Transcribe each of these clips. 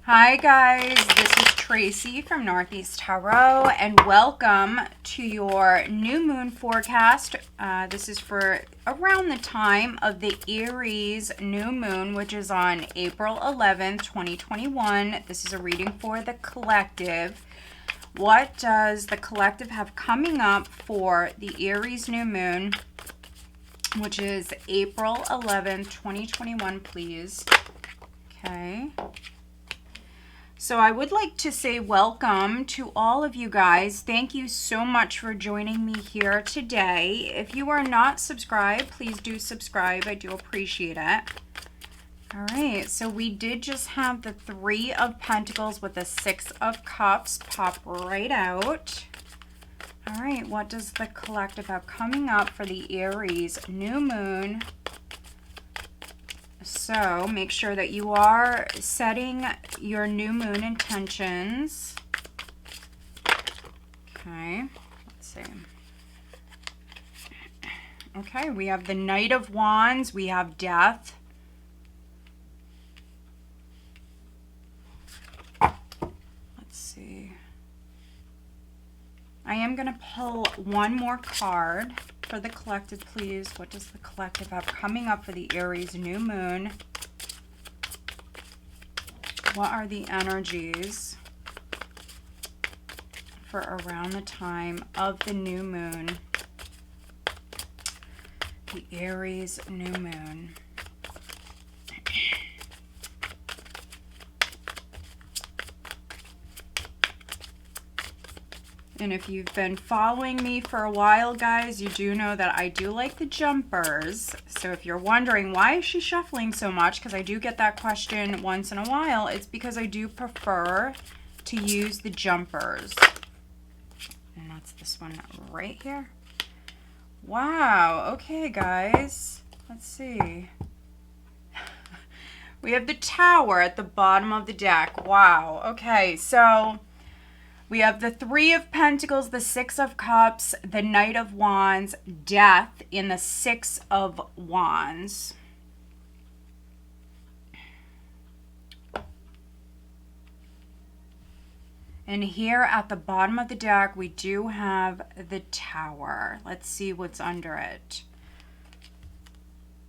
Hi guys, this is Tracy from Northeast Tarot and welcome to your new moon forecast. This is for around the time of the Aries new moon, which is on April 11th, 2021. This is a reading for the collective. What does the collective have coming up for the Aries new moon, which is April 11th, 2021, please? Okay. So I would like to say welcome to all of you guys. Thank you so much for joining me here today. If you are not subscribed, please do subscribe. I do appreciate it. All right, so we did just have the Three of Pentacles with the Six of Cups pop right out. All right, what does the collective have coming up for the Aries new moon? So make sure that you are setting your new moon intentions. Okay, let's see. Okay, we have the Knight of Wands, we have Death. Let's see. I am going to pull one more card for the collective, please. What does the collective have coming up for the Aries new moon? What are the energies for around the time of the new moon? The Aries new moon. And if you've been following me for a while, guys, you do know that I do like the jumpers. So if you're wondering why is she shuffling so much, because I do get that question once in a while, it's because I do prefer to use the jumpers. And that's this one right here. Wow. Okay, guys. Let's see. We have the Tower at the bottom of the deck. Wow. Okay, so we have the Three of Pentacles, the Six of Cups, the Knight of Wands, Death in the Six of Wands. And here at the bottom of the deck, we do have the Tower. Let's see what's under it.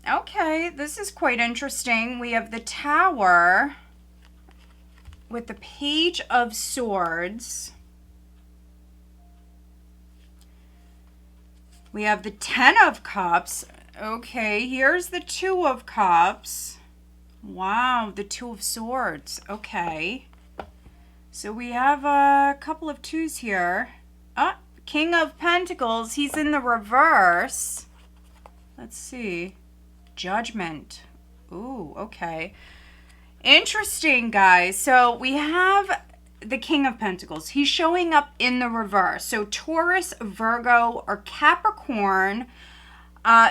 Okay, this is quite interesting. We have the Tower with the Page of Swords. We have the Ten of Cups. Okay, here's the Two of Cups. Wow, the Two of Swords. Okay. So we have a couple of twos here. Ah, King of Pentacles. He's in the reverse. Let's see. Judgment. Ooh, okay. Interesting, guys. So we have the King of Pentacles. He's showing up in the reverse. So Taurus, Virgo, or Capricorn.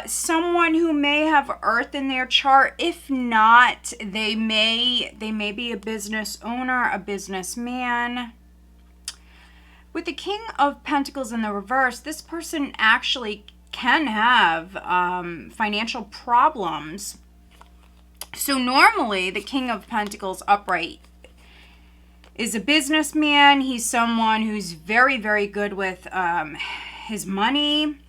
Someone who may have Earth in their chart. If not, they may be a business owner, a businessman. With the King of Pentacles in the reverse, this person actually can have financial problems. So normally the King of Pentacles upright is a businessman. He's someone who's very, very good with his money.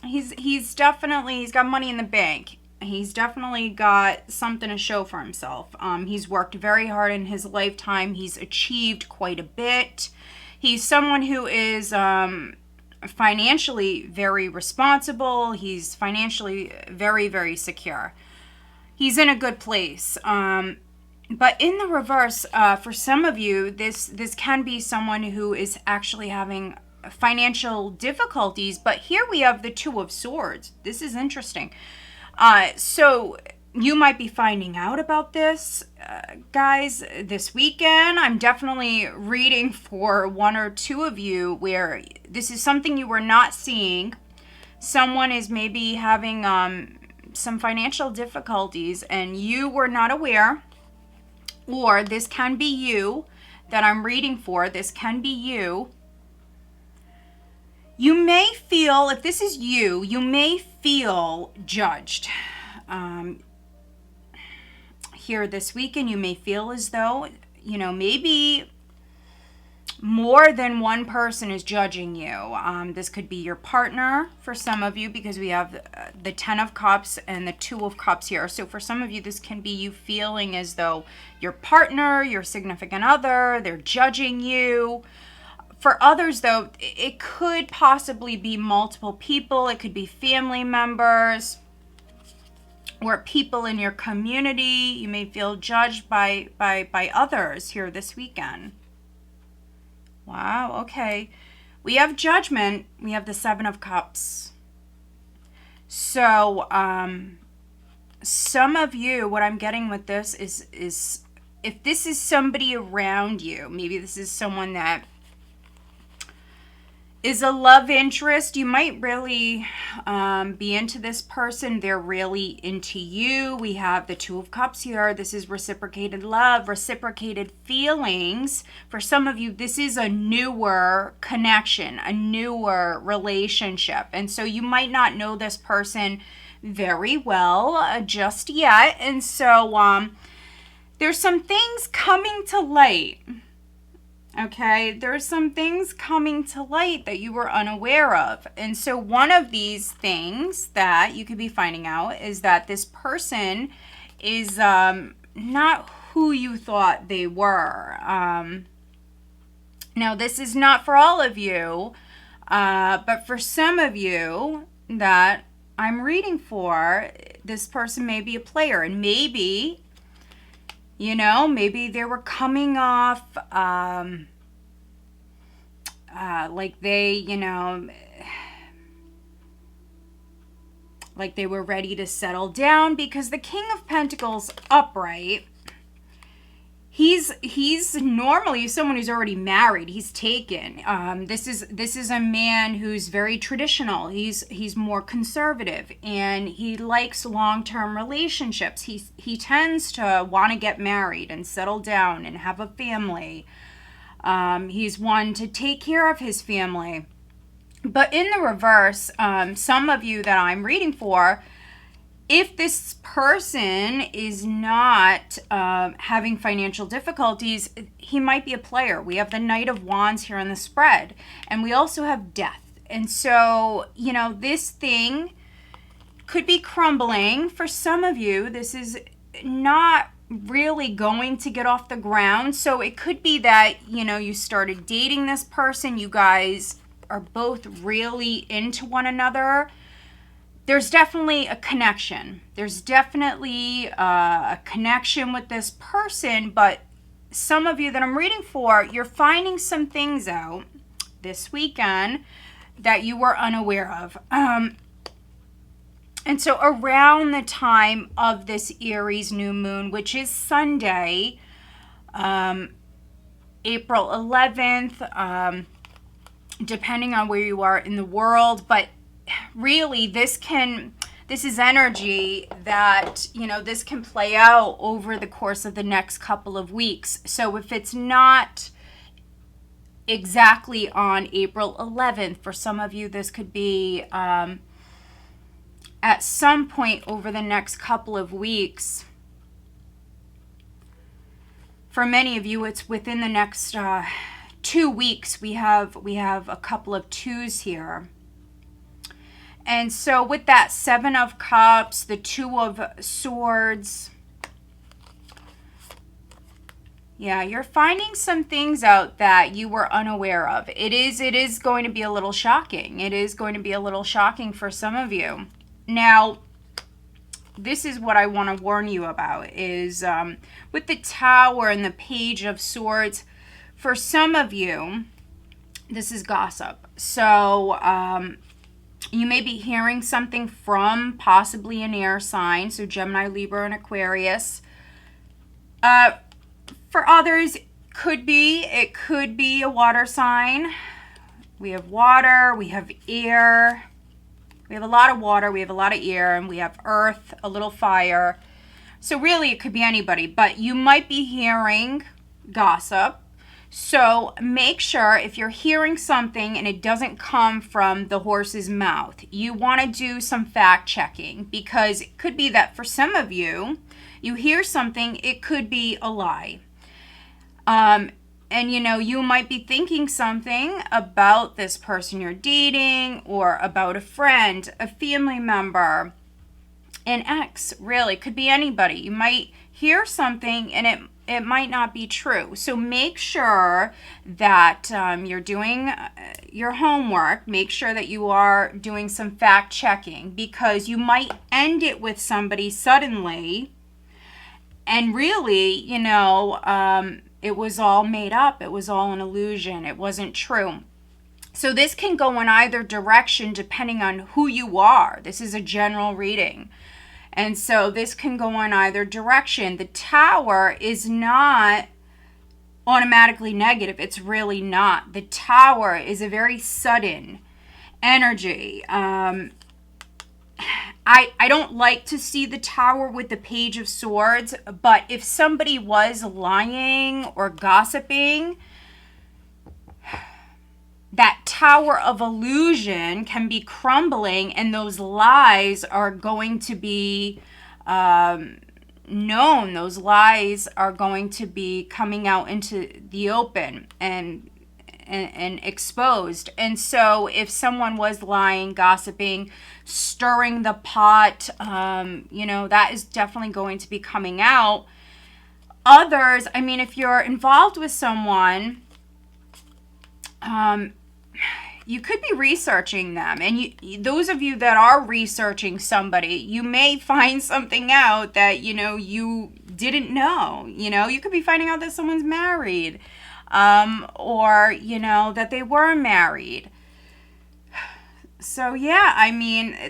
He's got money in the bank. He's definitely got something to show for himself. He's worked very hard in his lifetime. He's achieved quite a bit. He's someone who is financially very responsible. He's financially very, very secure. He's in a good place. But in the reverse, for some of you, this can be someone who is actually having financial difficulties. But here we have the Two of Swords. This is interesting. So you might be finding out about this, guys, this weekend. I'm definitely reading for one or two of you where this is something you were not seeing. Someone is maybe having some financial difficulties and you were not aware. Or this can be you that I'm reading for. This can be you. You may feel, if this is you, you may feel judged. Here this weekend, you may feel as though maybe more than one person is judging you. This could be your partner for some of you, because we have the 10 of Cups and the 2 of Cups here. So for some of you, this can be you feeling as though your partner, your significant other, they're judging you. For others, though, it could possibly be multiple people. It could be family members or people in your community. You may feel judged by others here this weekend. Wow, okay. We have Judgment. We have the 7 of Cups. So, some of you, what I'm getting with this is if this is somebody around you, maybe this is someone that is a love interest, you might really be into this person. They're really into you. We have the 2 of Cups here. This is reciprocated love, reciprocated feelings. For some of you, this is a newer connection, a newer relationship. And so you might not know this person very well just yet. And so there's some things coming to light. Okay, there's some things coming to light that you were unaware of. And so one of these things that you could be finding out is that this person is not who you thought they were. Now, this is not for all of you, but for some of you that I'm reading for, this person may be a player, and maybe maybe they were coming off like they, like they were ready to settle down, because the King of Pentacles upright, he's normally someone who's already married. He's taken. This is a man who's very traditional. He's more conservative, and he likes long-term relationships. He tends to want to get married and settle down and have a family. He's one to take care of his family. But in the reverse, some of you that I'm reading for, if this person is not having financial difficulties, he might be a player. We have the Knight of Wands here in the spread, and we also have Death. And so, this thing could be crumbling. For some of you, this is not really going to get off the ground. So it could be that, you started dating this person. You guys are both really into one another. There's definitely a connection. There's definitely a connection with this person, but some of you that I'm reading for, you're finding some things out this weekend that you were unaware of. And so around the time of this Aries new moon, which is Sunday, April 11th, depending on where you are in the world, but really this is energy that, this can play out over the course of the next couple of weeks. So if it's not exactly on April 11th, for some of you, this could be at some point over the next couple of weeks. For many of you, it's within the next 2 weeks. We have a couple of 2s here. And so with that 7 of Cups, the 2 of Swords, yeah, you're finding some things out that you were unaware of. It is going to be a little shocking. It is going to be a little shocking for some of you. Now, this is what I want to warn you about, is with the Tower and the Page of Swords, for some of you, this is gossip. So, you may be hearing something from possibly an air sign, so Gemini, Libra, and Aquarius. For others, it could be a water sign. We have water, we have air. We have a lot of water, we have a lot of air, and we have earth, a little fire. So really, it could be anybody, but you might be hearing gossip. So make sure if you're hearing something and it doesn't come from the horse's mouth, you want to do some fact checking, because it could be that for some of you, you hear something, it could be a lie. And, you might be thinking something about this person you're dating, or about a friend, a family member, an ex, really. Could be anybody. You might hear something and it might not be true. So make sure that you're doing your homework. Make sure that you are doing some fact checking, because you might end it with somebody suddenly, and really, it was all made up. It was all an illusion. It wasn't true. So this can go in either direction depending on who you are. This is a general reading. And so this can go in either direction. The Tower is not automatically negative. It's really not. The Tower is a very sudden energy. I don't like to see the Tower with the Page of Swords, but if somebody was lying or gossiping, that tower of illusion can be crumbling, and those lies are going to be known. Those lies are going to be coming out into the open and exposed. And so if someone was lying, gossiping, stirring the pot, that is definitely going to be coming out. Others, if you're involved with someone, you could be researching them, and those of you that are researching somebody, you may find something out that you didn't know. You could be finding out that someone's married, or that they were married. So yeah,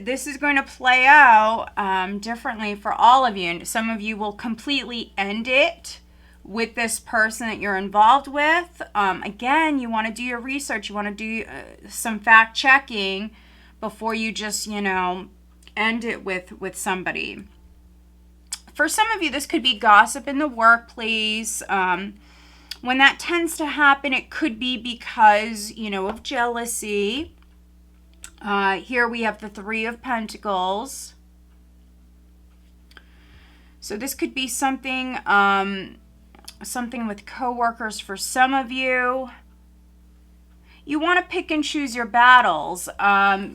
this is going to play out differently for all of you. Some of you will completely end it with this person that you're involved with. Again, you want to do your research. You want to do some fact checking before you just, end it with somebody. For some of you, this could be gossip in the workplace. When that tends to happen, it could be because, of jealousy. Here we have the Three of Pentacles. So this could be something with coworkers for some of you. You want to pick and choose your battles.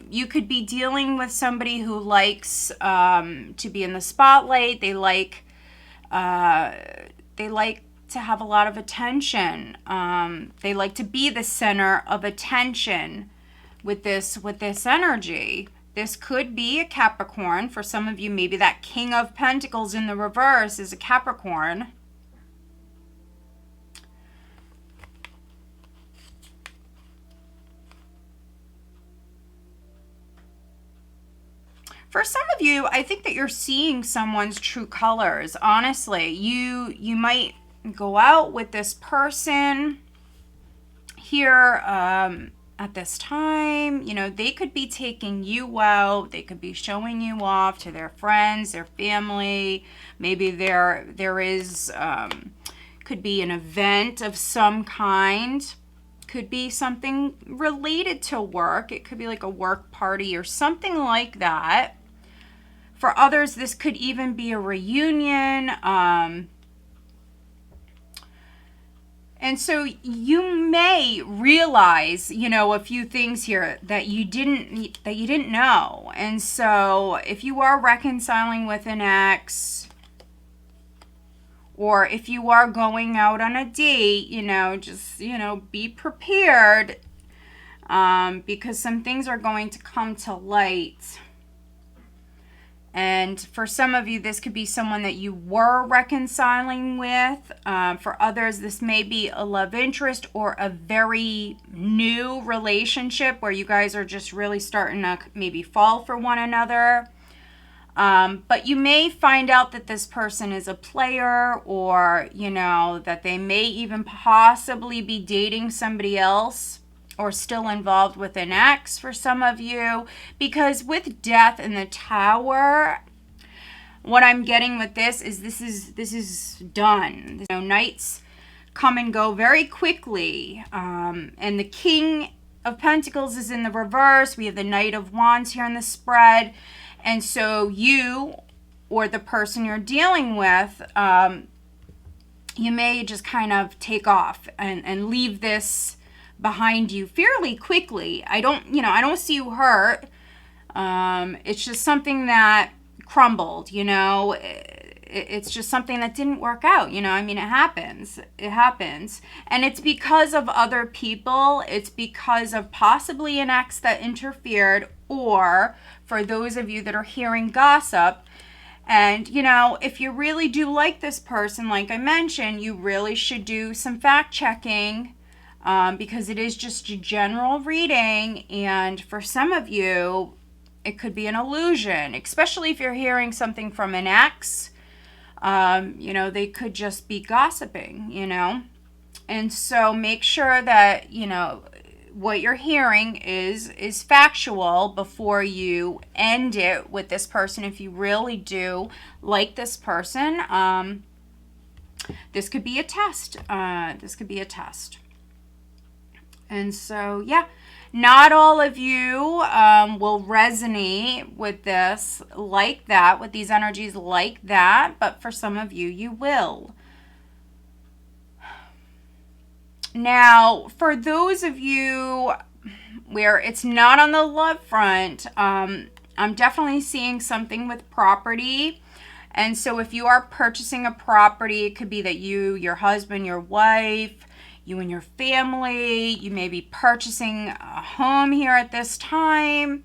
You could be dealing with somebody who likes to be in the spotlight. They like to have a lot of attention. They like to be the center of attention with this energy. This could be a Capricorn. For some of you, maybe that King of Pentacles in the reverse is a Capricorn. For some of you, I think that you're seeing someone's true colors. Honestly, you might go out with this person here at this time. They could be taking you out. They could be showing you off to their friends, their family. Maybe there is could be an event of some kind. Could be something related to work. It could be like a work party or something like that. For others, this could even be a reunion. And so you may realize, a few things here that you didn't know. And so if you are reconciling with an ex, or if you are going out on a date, just, be prepared, because some things are going to come to light. And for some of you, this could be someone that you were reconciling with. For others, this may be a love interest or a very new relationship where you guys are just really starting to maybe fall for one another. But you may find out that this person is a player, or, that they may even possibly be dating somebody else, or still involved with an ex for some of you. Because with Death in the Tower, what I'm getting with this is done. Nights come and go very quickly. And the King of Pentacles is in the reverse. We have the Knight of Wands here in the spread. And so you, or the person you're dealing with, you may just kind of take off and leave this behind you fairly quickly. I don't see you hurt. It's just something that crumbled, it's just something that didn't work out, I mean, it happens. And it's because of other people. It's because of possibly an ex that interfered, or for those of you that are hearing gossip. And, if you really do like this person, like I mentioned, you really should do some fact checking, because it is just a general reading. And for some of you, it could be an illusion, especially if you're hearing something from an ex. They could just be gossiping, And so make sure that, what you're hearing is factual before you end it with this person. If you really do like this person, this could be a test. And so, yeah, not all of you will resonate with this like that, with these energies like that, but for some of you, you will. Now, for those of you where it's not on the love front, I'm definitely seeing something with property. And so if you are purchasing a property, it could be that you, your husband, your wife, you and your family, you may be purchasing a home here at this time.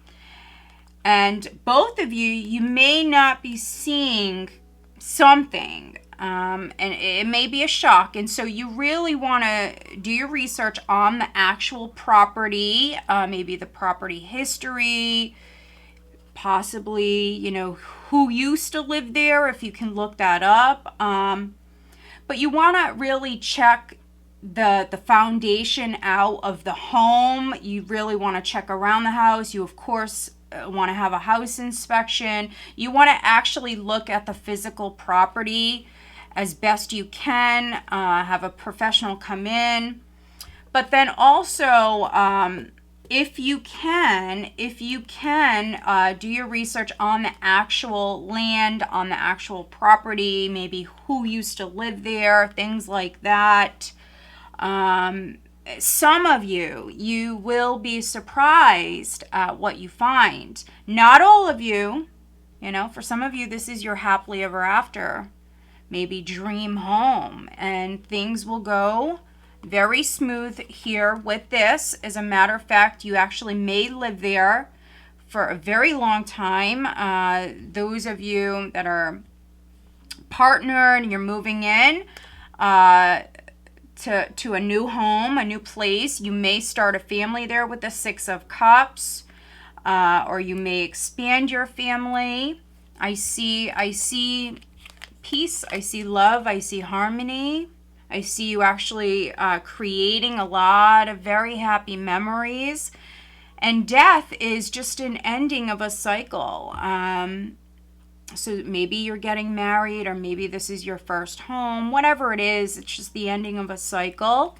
And both of you, you may not be seeing something. And it may be a shock. And so you really want to do your research on the actual property, maybe the property history, possibly, who used to live there, if you can look that up. But you want to really check the foundation out of the home. You really want to check around the house. You, of course, want to have a house inspection. You want to actually look at the physical property as best you can, have a professional come in. But then also, if you can, do your research on the actual land, on the actual property, maybe who used to live there, things like that. Some of you will be surprised at what you find. Not all of you, for some of you, this is your happily ever after, maybe dream home, and things will go very smooth here with this. As a matter of fact, you actually may live there for a very long time. Those of you that are partnered and you're moving in to a new home, a new place, you may start a family there with the Six of Cups, or you may expand your family. I see peace, I see love, I see harmony. I see you actually creating a lot of very happy memories. And death is just an ending of a cycle. So maybe you're getting married, or maybe this is your first home. Whatever it is, it's just the ending of a cycle.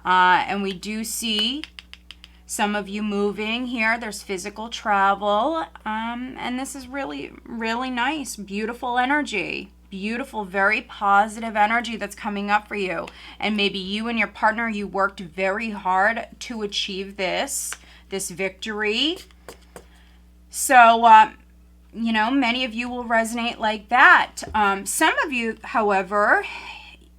And we do see some of you moving here. There's physical travel. And this is really, really nice, beautiful energy. Beautiful, very positive energy that's coming up for you. And maybe you and your partner, you worked very hard to achieve this victory. So, many of you will resonate like that. Some of you, however,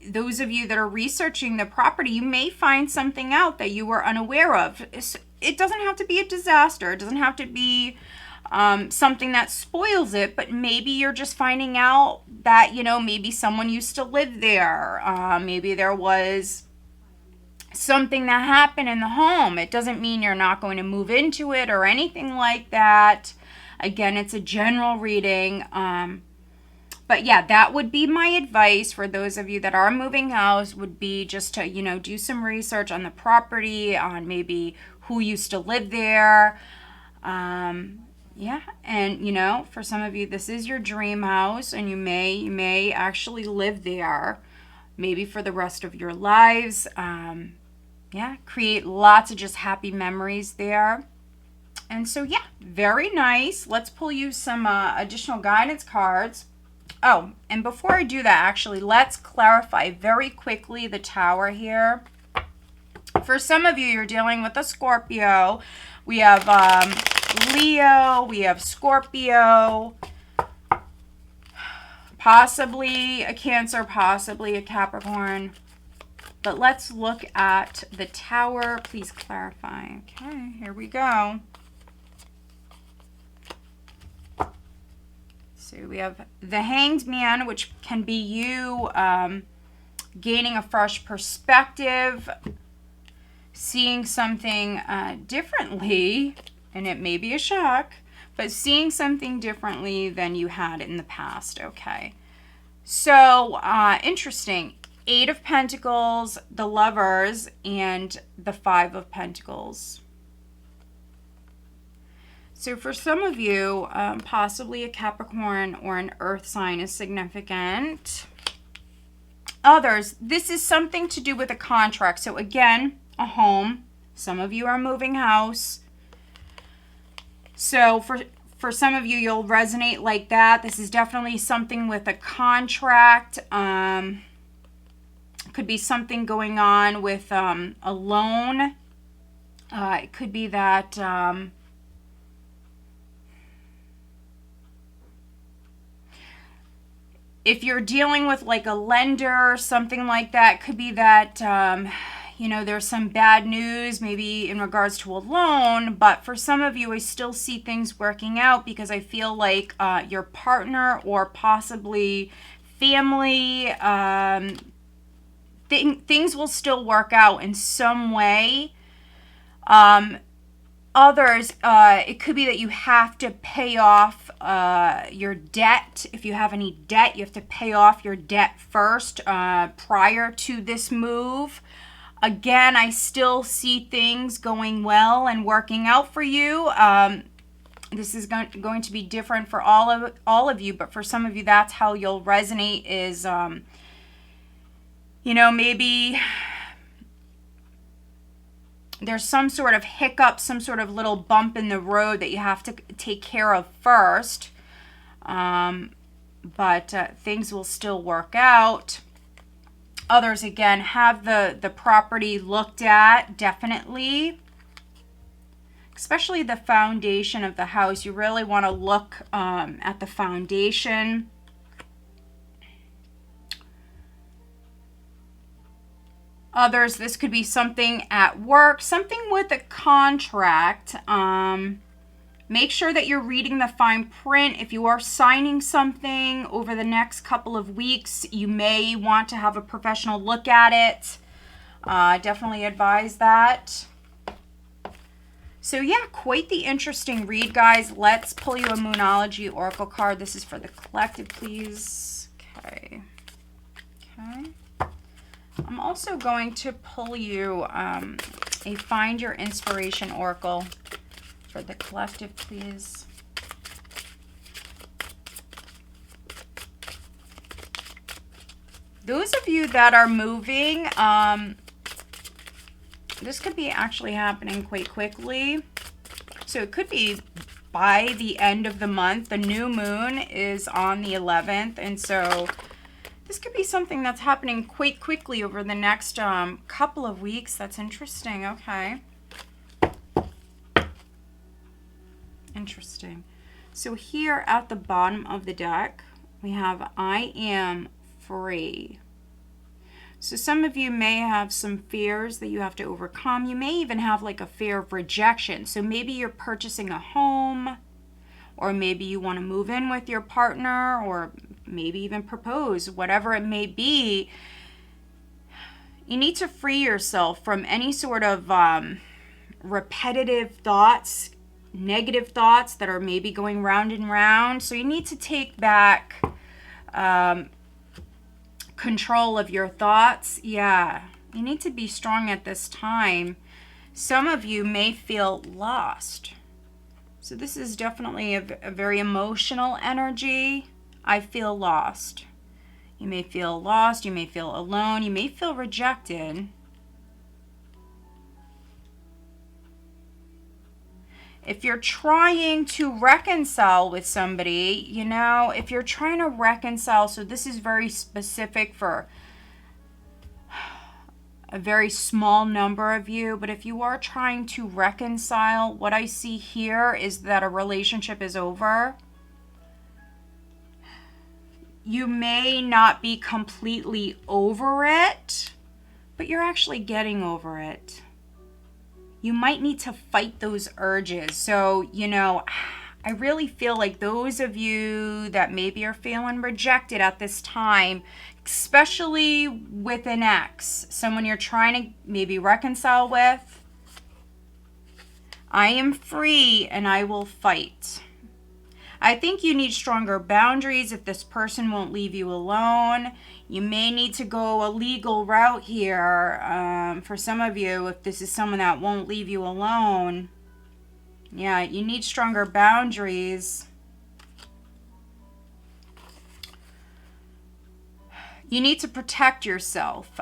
those of you that are researching the property, you may find something out that you were unaware of. It doesn't have to be a disaster. It doesn't have to be something that spoils it, but maybe you're just finding out that, maybe someone used to live there. Maybe there was something that happened in the home. It doesn't mean you're not going to move into it or anything like that. Again, it's a general reading. But yeah, that would be my advice for those of you that are moving house, would be just to, do some research on the property, on maybe who used to live there. Yeah, and for some of you, this is your dream house, and you may actually live there, maybe for the rest of your lives. Yeah, create lots of just happy memories there. And so, yeah, very nice. Let's pull you some additional guidance cards Oh, and before I do that, actually, let's clarify very quickly the Tower here. For some of you, you're dealing with a Scorpio. We have Leo, we have Scorpio, possibly a Cancer, possibly a Capricorn. But let's look at the Tower. Please clarify. Okay, here we go. So we have the Hanged Man, which can be you gaining a fresh perspective, seeing something differently, and it may be a shock, but seeing something differently than you had in the past. Okay. So, interesting. 8 of Pentacles, the Lovers, and the 5 of Pentacles. So for some of you, possibly a Capricorn or an Earth sign is significant. Others, this is something to do with a contract. So again, a home. Some of you are moving house. So for some of you, you'll resonate like that. This is definitely something with a contract. Could be something going on with a loan. It could be that if you're dealing with like a lender or something like that, could be that, you know, there's some bad news maybe in regards to a loan. But for some of you, I still see things working out because I feel like your partner or possibly family, things will still work out in some way. Others, it could be that you have to pay off your debt. If you have any debt, you have to pay off your debt first prior to this move. Again, I still see things going well and working out for you. This is going to be different for all of you, but for some of you, that's how you'll resonate is, you know, maybe there's some sort of hiccup, some sort of little bump in the road that you have to take care of first. But things will still work out. Others, again, have the property looked at, definitely. Especially the foundation of the house. You really want to look at the foundation. Others, this could be something at work, something with a contract. Make sure that you're reading the fine print. If you are signing something over the next couple of weeks, you may want to have a professional look at it. Definitely advise that. So yeah, quite the interesting read, guys. Let's pull you a Moonology Oracle card. This is for the collective, please. Okay. Okay. I'm also going to pull you a Find Your Inspiration Oracle for the collective, please. Those of you that are moving, this could be actually happening quite quickly. So it could be by the end of the month. The new moon is on the 11th, and so this could be something that's happening quite quickly over the next couple of weeks. That's interesting. Okay. Interesting. So here at the bottom of the deck, we have I am free. So some of you may have some fears that you have to overcome. You may even have like a fear of rejection. So maybe you're purchasing a home, or maybe you want to move in with your partner, or maybe even propose, whatever it may be. You need to free yourself from any sort of repetitive thoughts, negative thoughts that are maybe going round and round. So you need to take back control of your thoughts. Yeah, you need to be strong at this time. Some of you may feel lost. So this is definitely a very emotional energy. I feel lost. You may feel lost. You may feel alone. You may feel rejected. if you're trying to reconcile with somebody, you know, if you're trying to reconcile, so this is very specific for a very small number of you, but if you are trying to reconcile, what I see here is that a relationship is over. You may not be completely over it, but you're actually getting over it. You might need to fight those urges. So, you know, I really feel like those of you that maybe are feeling rejected at this time, especially with an ex, someone you're trying to maybe reconcile with, I am free and I will fight. I think you need stronger boundaries if this person won't leave you alone. You may need to go a legal route here. For some of you, if this is someone that won't leave you alone, yeah, you need stronger boundaries. You need to protect yourself.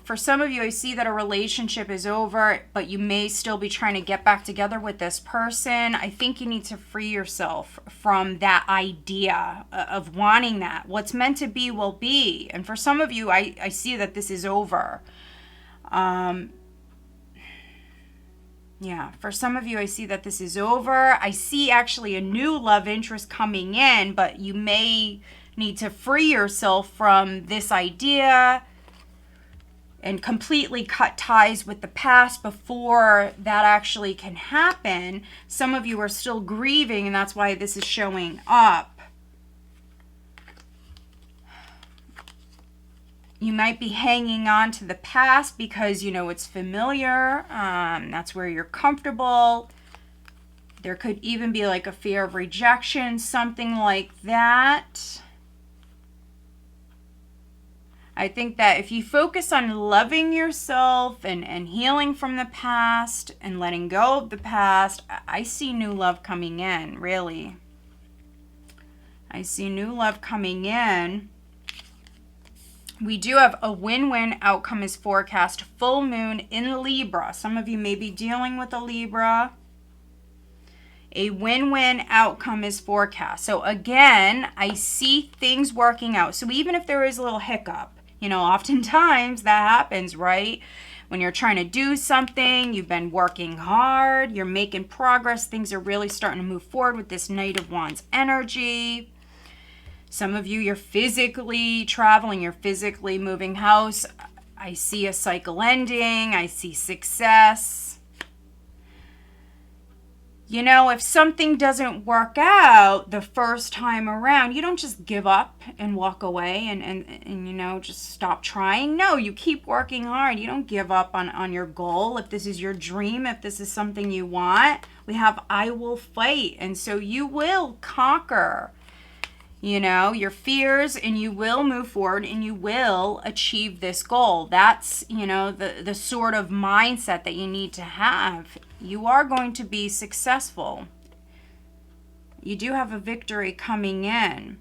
For some of you, I see that a relationship is over, but you may still be trying to get back together with this person. I think you need to free yourself from that idea of wanting that. What's meant to be will be. And for some of you, I see that this is over. Yeah, for some of you, I see that this is over. I see actually a new love interest coming in, but you may need to free yourself from this idea and completely cut ties with the past before that actually can happen. Some of you are still grieving, and that's why this is showing up. You might be hanging on to the past because, you know, it's familiar. That's where you're comfortable. There could even be like a fear of rejection, something like that. I think that if you focus on loving yourself and healing from the past and letting go of the past, I see new love coming in, really. I see new love coming in. We do have a win-win outcome is forecast. Full moon in Libra. Some of you may be dealing with a Libra. A win-win outcome is forecast. So again, I see things working out. So even if there is a little hiccup, you know, oftentimes that happens, right? When you're trying to do something, you've been working hard, you're making progress, things are really starting to move forward with this Knight of Wands energy. Some of you, you're physically traveling, you're physically moving house. I see a cycle ending, I see success. You know, if something doesn't work out the first time around, you don't just give up and walk away and you know, just stop trying. No, you keep working hard. You don't give up on your goal. If this is your dream, if this is something you want, we have I will fight. And so you will conquer, you know, your fears, and you will move forward and you will achieve this goal. That's, you know, the sort of mindset that you need to have. You are going to be successful. You do have a victory coming in.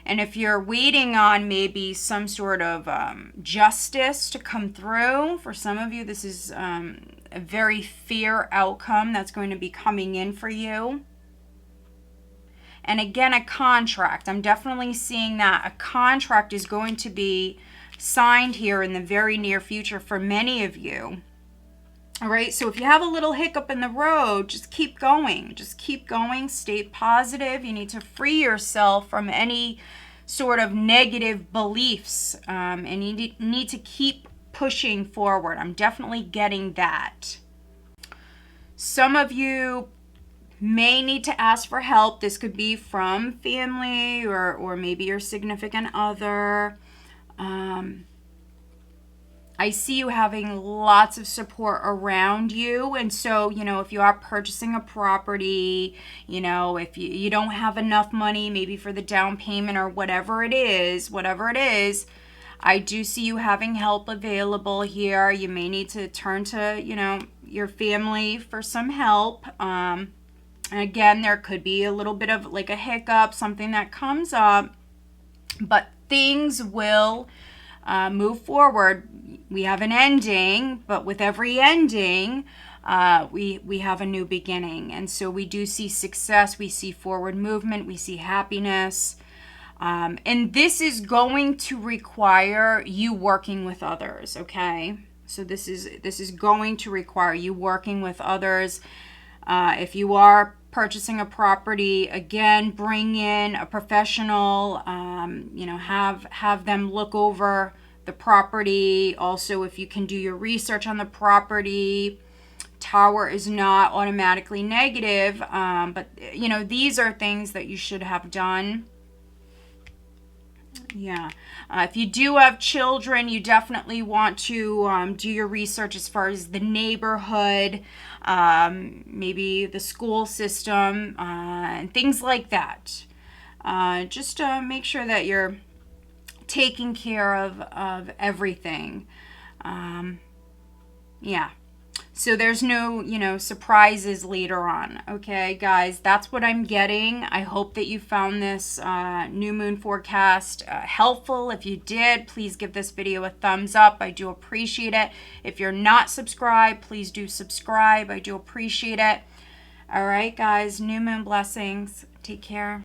And if you're waiting on maybe some sort of justice to come through, for some of you, this is a very fair outcome that's going to be coming in for you. And again, a contract. I'm definitely seeing that a contract is going to be signed here in the very near future for many of you. All right, so if you have a little hiccup in the road, just keep going. Just keep going. Stay positive. You need to free yourself from any sort of negative beliefs. And you need to keep pushing forward. I'm definitely getting that. Some of you may need to ask for help. This could be from family or maybe your significant other. I see you having lots of support around you. And so, you know, if you are purchasing a property, you know, if you don't have enough money, maybe for the down payment or whatever it is, I do see you having help available here. You may need to turn to, you know, your family for some help. And again, there could be a little bit of like a hiccup, something that comes up, but things will move forward. We have an ending, but with every ending, we have a new beginning. And so we do see success, we see forward movement, we see happiness. And this is going to require you working with others, okay? So this is going to require you working with others. If you are purchasing a property, again, bring in a professional. Have them look over the property. Also, if you can do your research on the property. Tower is not automatically negative, but these are things that you should have done. Yeah. If you do have children, you definitely want to do your research as far as the neighborhood, maybe the school system, and things like that. Just make sure that you're taking care of everything. Yeah. So there's no, surprises later on. Okay, guys, that's what I'm getting. I hope that you found this new moon forecast helpful. If you did, please give this video a thumbs up. I do appreciate it. If you're not subscribed, please do subscribe. I do appreciate it. All right, guys, new moon blessings. Take care.